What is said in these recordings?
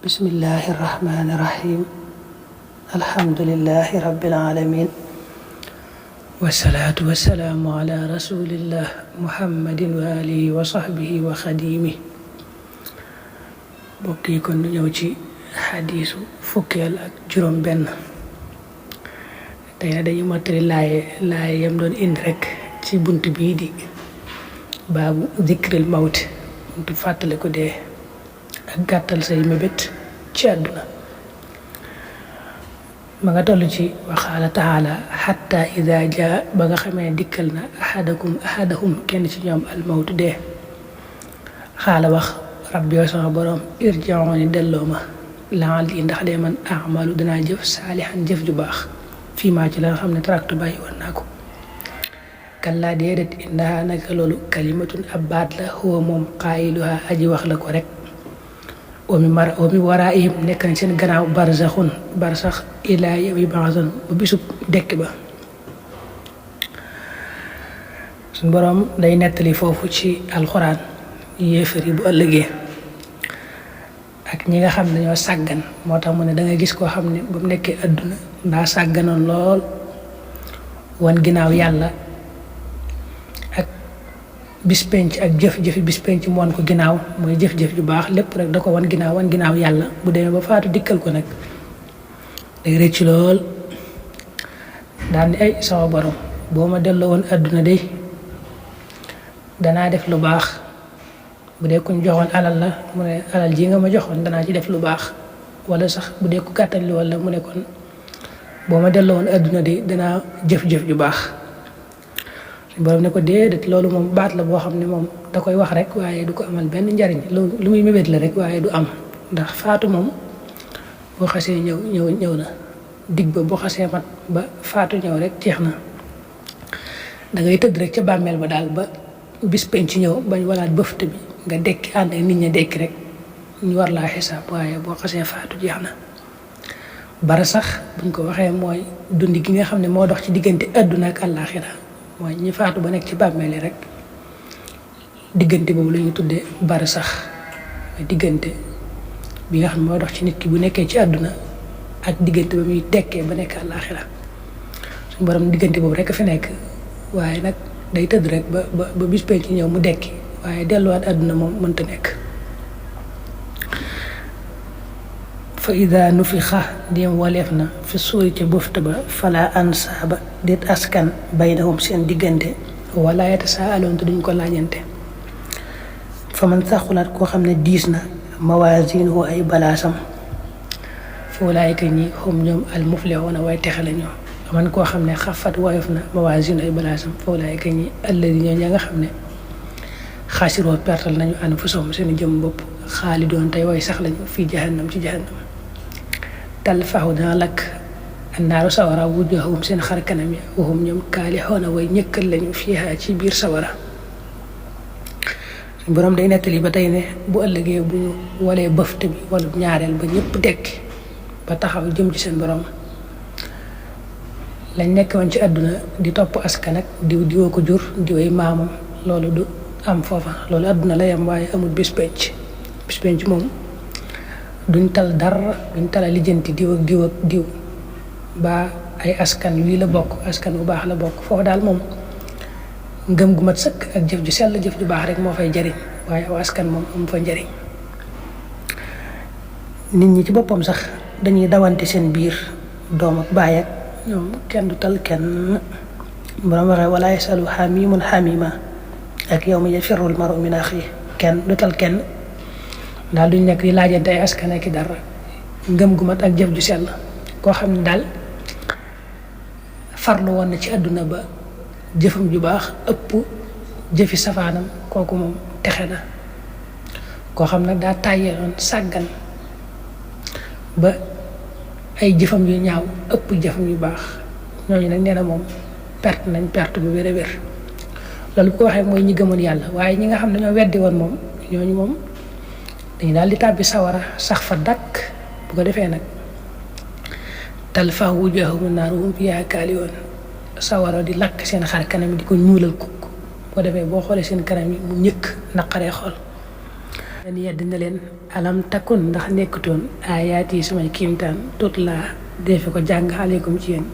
bismillahi irrahmani irrahim alhamdulilahi rabbil alamin wasalaatu wasalaamu ala rasulillah muhammadin wa alihi wa sahbihi wa xadimi. bokk yi kon ñëw ci xadiisu fukkeel ak juróom benn. tey na dañu mottali laaye yam doon indi rek ci bunt bii di baabu zikril mawti, buntu fàttale ko dee ak gàttal say mébét ci àdduna. ma nga toll ci waxaala taala xatta ida jaa, ba nga xamee dikkal na ahadahum kenn ci ñoom almawtu dee. xaala wax rabbi yow sama borom irji'uuni delloo ma la'allii ndax dee man amalu danaa jëf saalihan jëf ju baax fii maa ci la nga xam ne taraktu bàyyi woon naa ko. kallaa déedéet innahaa naka loolu kalimatun ab baat la huwa moom qaayiluhaa aji wax la ko rek. wa min waraa'ihim nekk nañ seen gannaaw barsax ilaa yawmi yub'asuun ba bisub dekk ba. suñ boroom day nettali foofu ci alxuraan yéefar yi bu ëllëgee ak ñi nga xam ne dañoo sàggan. moo tax mu ne da nga gis koo xam ne ba mu nekkee àdduna ndaa sàgganoon lool wan ginnaaw yàlla ak bis penc ak jëf-jëfi bis penc mu wan ko ginnaaw, mooy jëf-jëf ju baax lépp rek da ko wan ginnaaw yàlla. bu demee ba faatu dikkal ko nag day rëcc lool daal ni ay sama borom boo ma delloo woon àdduna day danaa def lu baax. bu dee kuñ joxoon alal la mu ne alal ji nga ma joxoon danaa ci def lu baax, wala sax bu dee ku gàttal li wala mu ne kon boo ma delloo woon àdduna de danaa jëf-jëf ju baax. borom ne ko déedéet, loolu moom baat la boo xam ne moom da koy wax rek waaye du ko amal benn njariñ. lu muy mébét la rek waaye du am, ndax faatu moom boo xasee ñëw na. dig ba boo xasee mat ba faatu ñëw rek jeex na. da ngay tëdd rek ca bàmmeel ba daal ba bis penc ñëw bañ walaat bëfte bi nga dekki ànd ak nit ña dekki rek ñu war laa xisaab. waaye boo xasee faatu jeex na. bara sax buñ ko waxee mooy dund gi nga xam ne moo dox ci diggante àdduna ak àllaaxira, mooy ñi faatu ba nekk ci bàmmeel yi rek. diggante boobu la ñuy tuddee bara sax, mooy diggante bi nga xam ne moo dox ci nit ki bu nekkee ci àdduna ak diggante ba muy dekkee ba nekk àllaaxira. suñu borom diggante boobu rek a fi nekk, waaye nag day tëdd rek ba bis penc ci ñëw mu dekki, waaye delluwaat àdduna moom mënta nekk. fa ida nufixa dem waleef na fi suuri ca bufta ba fala ansaaba déet askan baynahum seen diggante wala yatasaaluun te duñ ko laajante. fa man saxulaat koo xam ne diis na mawaaziinuhu ay balaasam fa ulaayika ñi hum ñoom al muflixuuna way texe la ñoo. man koo xam ne xafat woyof na mawaaziinuhu ay balaasam fa ulaayika ñi alladiina ña nga xam ne xaasiroo pertal nañu anfusahum seen jëm bopp xaalidoon tey way sax lañu fii jahannam ci jahannam. talfahu dana lakk annaaru sawara wujuhahum seen xar kanam ya wahum ñoom kaalixoona way ñëkkal lañu fiiha ci biir sawara. borom day nettali ba tey ne bu ëllëgee bu ñu walee bëfte bi wala ñaareel ba ñëpp dekki ba taxaw jëm ci seen borom, lañ nekk woon ci àdduna di topp askan ak diwoo ko jur diwee maamam, loolu du am foofa. loolu àdduna la yam waaye amul bis penc moom duñ tal dara, duñ tala lijjanti diw ak diw ba ay askan wii la bokk, askan bu baax la bokk. foofu daal moom ngëm gu mat sëkk ak jëf ju sell, jëf ju baax rek moo fay jariñ, waaye aw askan moom amu fa njariñ. nit ñi ci boppam sax dañuy dawante seen biir, doom ak baay ak ñoom kenn du tal kenn. borom waxee wala yasalu xamimun xamima ak yawma yafirru al-mar'u min axiihi, kenn du tal kenn daal duñ nekk di laajante ay askan ak i dara. ngëm gu mat ak jëf ju sell, koo xam ne daal farlu woon na ci àdduna ba jëfam ju baax ëpp jëfi safaanam, kooku moom texe na. koo xam nag daa tàyyeeloon sàggan ba ay jëfam yu ñaaw ëpp jëfam yu baax, ñooñu nag nee na moom perte bu wér a wér. loolu bu ko waxee mooy ñi gëmoon yàlla, waaye ñi nga xam ne ñoo weddi woon moom ñooñu moom dañu daal di tàbbi sawara sax fa dakk. bu ko defee nag talfahu wujuuhahum naar wa hum fiihaa kaalihuun, sawara di lakk seen xar kanam di ko ñuulal kukk. bu ko defee boo xoolee seen kanam yi mu ñëkk naqaree xool. leen yedd na leen alam takun ndax nekkutoon aayaat yi samay kiimtaan tut laa defe ko jàng aleykum ci yéen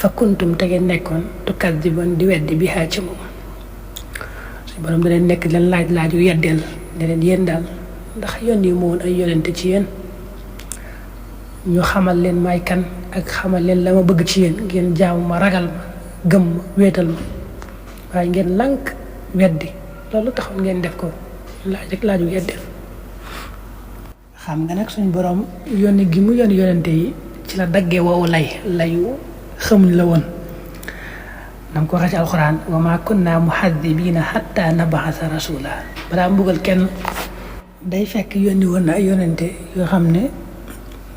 fa kuntum te ngeen nekkoon tukadiban di weddi bi haa ci moom suñu borom da leen nekk di leen laaj yu yeddeel ne leen yéen daal ndax yónni moo woon ay yonente ci yéen ñu xamal leen may kan ak xamal leen la ma bëgg ci yéen ngeen jaamu ma ragal ma gëm ma wéetal ma waaye ngeen lànk weddi loolu taxoon ngeen def ko laaju yeddeel xam nga nag suñ borom yónni gi mu yónni yonente yi ci la daggee woowu layu xamuñ la woon danga ko waxee ci alxuraan wa ma kunna muhaddibiina hatta nab'asa rasula balaa mbugal kenn day fekk yónni woon na ay yonente yoo xam ne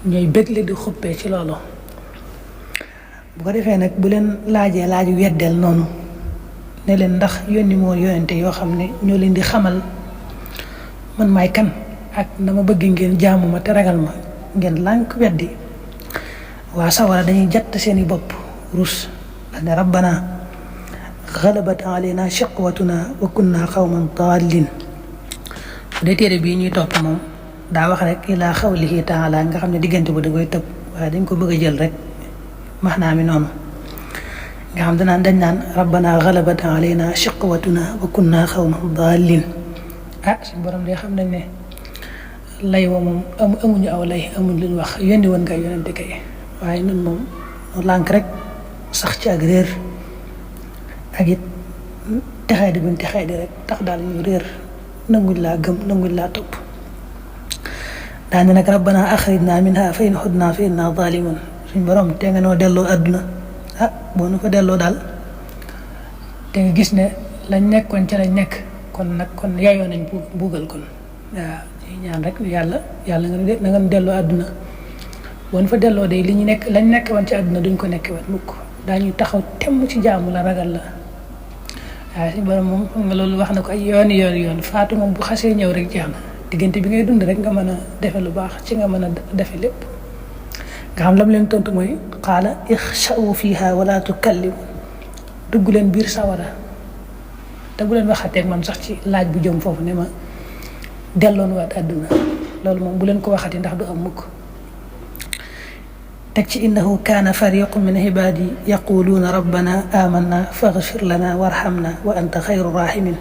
ñooy bégle di xuppee ci loolu bu ko defee nag bu leen laajee laaju weddeel noonu ne leen ndax yónni moo yonente yoo xam ne ñoo leen di xamal man maay kan ak na ma bëgg ngeen jaamu ma te ragal ma ngeen lànk weddi waa sawara dañuy jatt seeni bopp rus ne rabbana xalabat alayna shiqwatuna wa kunna xawman daalin bu dee téere bii ñuy topp moom daa wax rek ilaa xawlihi taala nga xam ne diggante bu da koy tëb waaye dañ ko bëgg a jël rek maxnaa mi noonu nga xam dañ naan rabbana xalabat alayna shiqwatuna wa kunna xawman daalin suñu borom de xam nañ ne lay wa moom amuñu aw lay amuñ luñ wax yónni woon nga yonente kay waaye ñun moom nu lànk rek sax ci ak réer ak it texee di buñ texee di rek tax daal ñu réer nanguñ laa gëm nanguñ laa topp daane nag rabbana axrijna minha fa in xudna fa inna zalimun suñ borom te nga noo delloo àdduna boo nu fa delloo daal te nga gis ne lañ nekkoon ca lañ nekk kon yaayoo nañ buugal kon waaw ñaan rek yàlla nga nga delloo àdduna boo nu fa delloo de li ñu nekk lañ nekk woon ci àdduna duñ ko nekk woon mukk daañuy taxaw temm ci jaamu la ragal la waaye suñu borom moom xam nga loolu wax na ko ay yoon faatu moom bu xasee ñëw rek jeex na diggante bi ngay dund rek nga mën a defe lu baax ci nga mën a defe lépp nga xam lam leen tontu mooy qaala ixsha'u fiha wala tukallimu dugg leen biir sawara te bu leen waxateeg man sax ci laaj bu jëm foofu ne ma delloon waat àdduna loolu moom bu leen ko waxati ndax du am mukk teg ci innahu kaana fariqun min ibaadi yaquluuna rabbana amanna faghfir lana warhamna wa anta xayru rahimin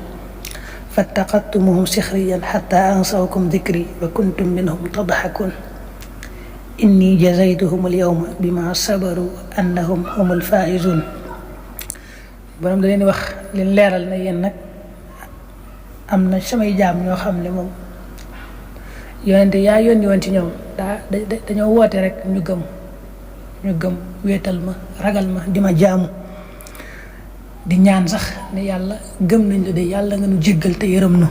fattaqadtumuhum sixriyan xatta ansawkum dikri wa kuntum minhum tadxakun inni jazaytuhum alyawma bima sabaru annahum humul faizun borom da leen wax leen leeral na yéen nag am na samay jaam ñoo xam ne moom yonente yaa yónni woon ci ñoom dañoo woote rek ñu gëm wéetal ma ragal ma di ma jaamu di ñaan sax ne yàlla gëm nañ la de yàlla nga nu jéggal te yërëm nu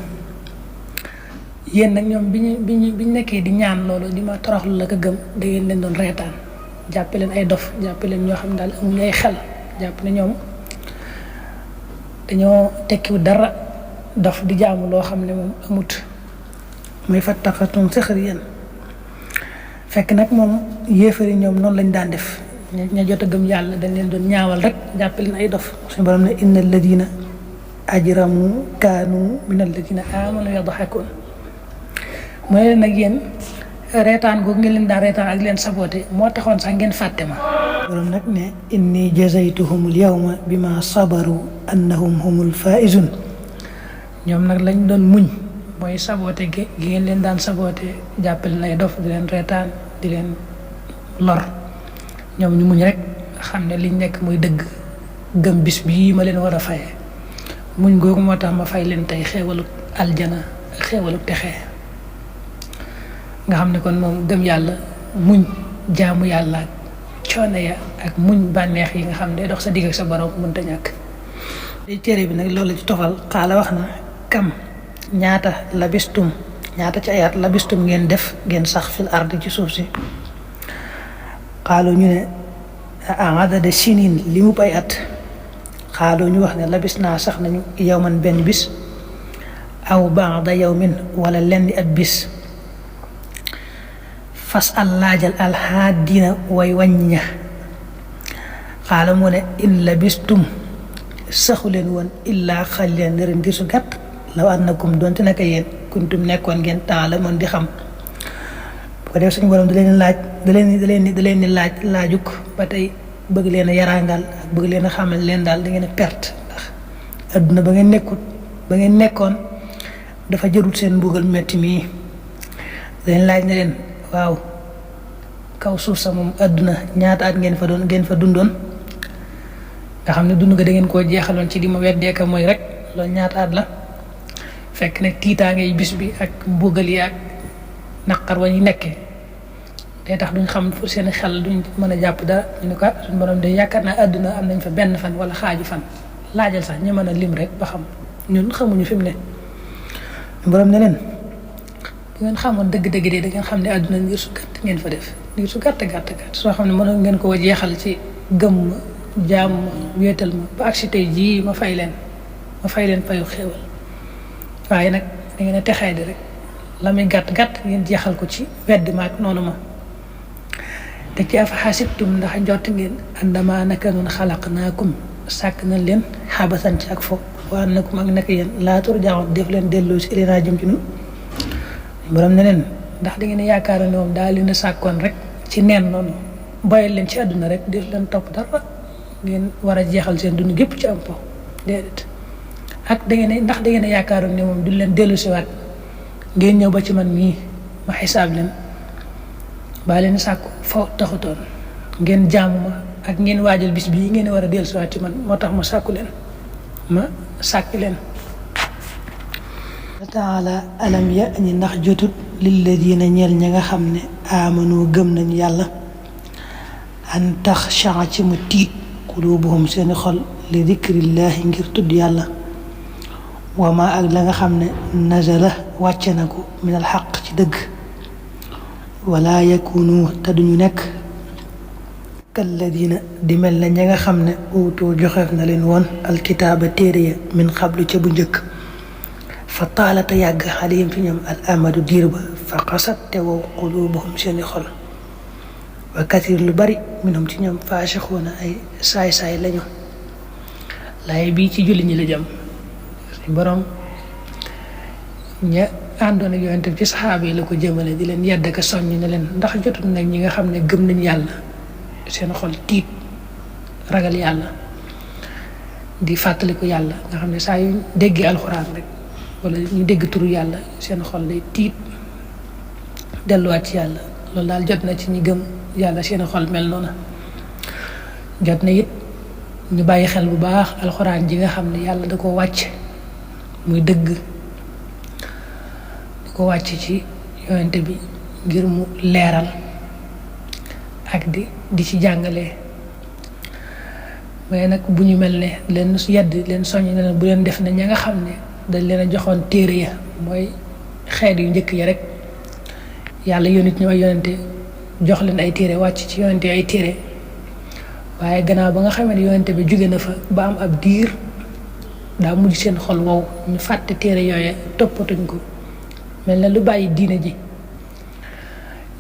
yéen nag ñoom bi ñu nekkee di ñaan loolu di ma toroxlu la ko gëm da ngeen leen doon reetaan jàppe leen ay dof jàppe leen ñoo xam ne daal amuñu ay xel jàpp ne ñoom dañoo tekkiwu dara dof di jaamu loo xam ne moom amut muy fattaqatum sixriyan fekk nag moom yéefari ñoom noonu lañ daan def ña jot a gëm yàlla dañ leen doon ñaawal rek jàppe leen ay dof suñu borom ne inna alladina ajramu kaanu min alladina amanu yadxakun mooy leen nag yéen reetaan googu ngeen leen daan reetaan ak leen saboté moo taxoon sax ngeen fàtte ma borom nag ne inni jazaytuhum alyawma bima sabaru annahum humul faizun ñoom nag lañ doon muñ mooy saboté gi ngeen leen daan saboté jàppale nay dof di leen reetaan di leen lor ñoom ñu muñ rek xam ne liñ nekk muy dëgg gëm bis bii ma leen war a faye muñ googu moo tax ma fay leen tey xeewalu aljana ak xeewalu texe nga xam ne kon moom gëm yàlla muñ jaamu yàlla ak coono ya ak muñ bànneex yi nga xam ne dox sa digg ak sa borom mënta ñàkk day téere bi nag loolu ci tofal xaala wax na kam ñaata labistum ñaata ci ayaat labistum ngeen def ngeen sax fil ard ci suuf si xaalu ñu ne adada sinin li mu ay at xaalu ñu wax ne labis naa sax nañu yawman benn bis aw ba'da yawmin wala lenn at bis fas al laajal alhaadina way wàñña xaala mu ne in labistum saxu leen woon illaa xalilan ren di su gàtt law annakum doonte naka yéen kuntum nekkoon ngeen ta'lamuun di xam bu ko def suñu borom da leen di laaj laajuk ba tey bëgg leen a yaraangal ak bëgg leen a xamal leen daal da ngeen a perte ndax adduna ba ngeen nekkoon dafa jërut seen mbugal metti mii leen laaj ne leen waaw kaw suuf sa moom adduna ñaata at ngeen fa dundoon nga xam ne dund nga da ngeen koo jeexaloon ci di ma weddeeka mooy rek loolu ñaata at la fekk nag tiitaangay bis bi ak mbugal yi ak naqar wa ñu nekkee day tax duñ xam fu seen xel duñ mën a jàpp dara ñu ne ko suñu borom de yaakaar naa àdduna am nañ fa benn fan wala xaaju fan laajal sax ñu mën a lim rek ba xam ñun xamuñu fi mu ne borom ne leen bu ngeen xamoon dëgg-dëgg de da ngeen xam ne àdduna ngir su gàtt ngeen fa def ngir su gàtt soo xam ne mënoon ngeen ko jeexal ci gëm ma jaam ma wéetal ma ba agsi tey jii ma fay leen fayu xéewal waaye nag da ngeen a texee di rek la muy gàtt ngeen jeexal ko ci weddi ma ak noonu ma te ci afa xasibtum ndax njott ngeen andama naka noonu xalaqnaakum sàkk nañ leen xabasan ci ak fo wa annakum ak naka yéen laa turja'uun def leen delloo si ilayna jëm ci ñun borom ne leen ndax da ngeen yaakaar ne moom daal leen a sàkkoon rek ci neen noonu boyal leen ci àdduna rek def leen topp dara ngeen war a jeexal seen dund gépp ci am po déedéet ak ndax da ngeen a yaakaaroon ne moom du leen dellu si waat ngeen ñëw ba ci man mii ma xisaab leen baa leen sàkku fo taxutoon ngeen jaamu ma ak ngeen waajal bis bii ngeen war a dellu si waat ci man moo tax ma sàkku leen ma sàkki leen taala alam ya ñi ndax jotut lilladina ñeel ña nga xam ne amanu gëm nañu yàlla an taxshaa ci mu tiit qulubuhum seeni xol li dikrillaahi ngir tudd yàlla wama ak la nga xam ne nazala wàcce na ko min al xaq ci dëgg wala yakunu te duñu nekk kalladina di mel na ña nga xam ne uutoo joxeef na leen woon alkitaaba téere ya min xablu ca bu njëkk fa taalata yàgg alayhim fi ñoom al amadu diir ba fa xasat te wow qulubuhum seeni xol wa kathir lu bari minhum ci ñoom faasixuuna ay saay-saay lañu laay bii ci julli ñi la jëm borom ña àndoon ak yonent bi ci saxaaba yi la ko jëmale di leen yedd ak soññ ne leen ndax jotul nag ñi nga xam ne gëm nañ yàlla seen xol tiit ragal yàlla di fàttaliku yàlla nga xam ne saa yu déggee alxuraan rek wala ñu dégg turu yàlla seen xol day tiit delluwaat ci yàlla loolu daal jot na ci ñi gëm yàlla seen xol mel noonu jot na it ñu bàyyi xel bu baax alxuraan ji nga xam ne yàlla da ko wàcc muy dëgg da ko wàcc ci yonente bi ngir mu leeral ak di ci jàngale waaye nag bu ñu mel ne leen yedd leen soññ ne leen bu leen def ne ña nga xam ne dañ leen a joxoon téere ya mooy xeet yu njëkk ya rek yàlla yónit ñu ay yonente jox leen ay téere wàcc ci yonente ay téere waaye gannaaw ba nga xamee ne yonente bi jóge na fa ba am ab diir daa mujj seen xol wow ñu fàtte téere yooye toppatuñ ko mel na lu bàyyi diine ji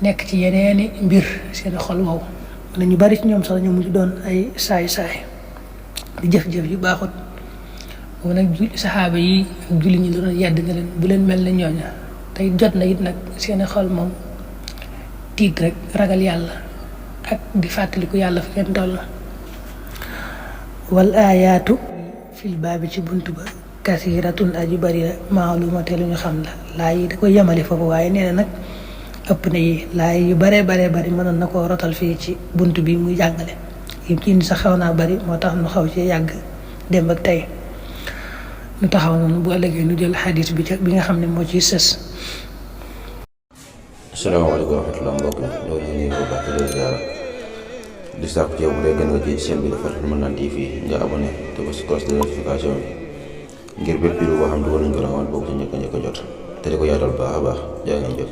nekk ci yeneeni mbir seen xol wow na ñu bari ci ñoom sax ñu mujj doon ay saay-saay di jëf-jëf yu baaxut moom nag saxaaba yi ak julli ñi la doon yedd nga leen bu leen mel ne ñooña tey jot na it nag seen xol moom tiit rek ragal yàlla ak di fàttaliku yàlla fi ngeen toll wal aayaatu fil baabi ci bunt ba kasiratun aju bari la maalumate lu ñu xam la laay yi da koy yemale foofu waaye nee na nag ëpp na yi laay yu baree mënoon na koo rotal fii ci bunt bi muy jàngale yim ci indi sax xaw naa bari moo tax nu xaw ci yàgg démb ak tey nu taxaw noonu bu ëllëgee nu jël xadis bi nga xam ne moo ciy sës. asalaamaaleykum wa rahmatulah mbokk mi loolu ñu ngi ko baax di ziara di sàkku ci yow bu dee gën nga ci chaîne bi dafa Madman TV nga abonné te ba si cloche de notification bi ngir bépp vidéo boo xam ne war nañ ko rawal boobu ci njëkk a jot te di ko yaatal baax a baax jaa ngeen jëf.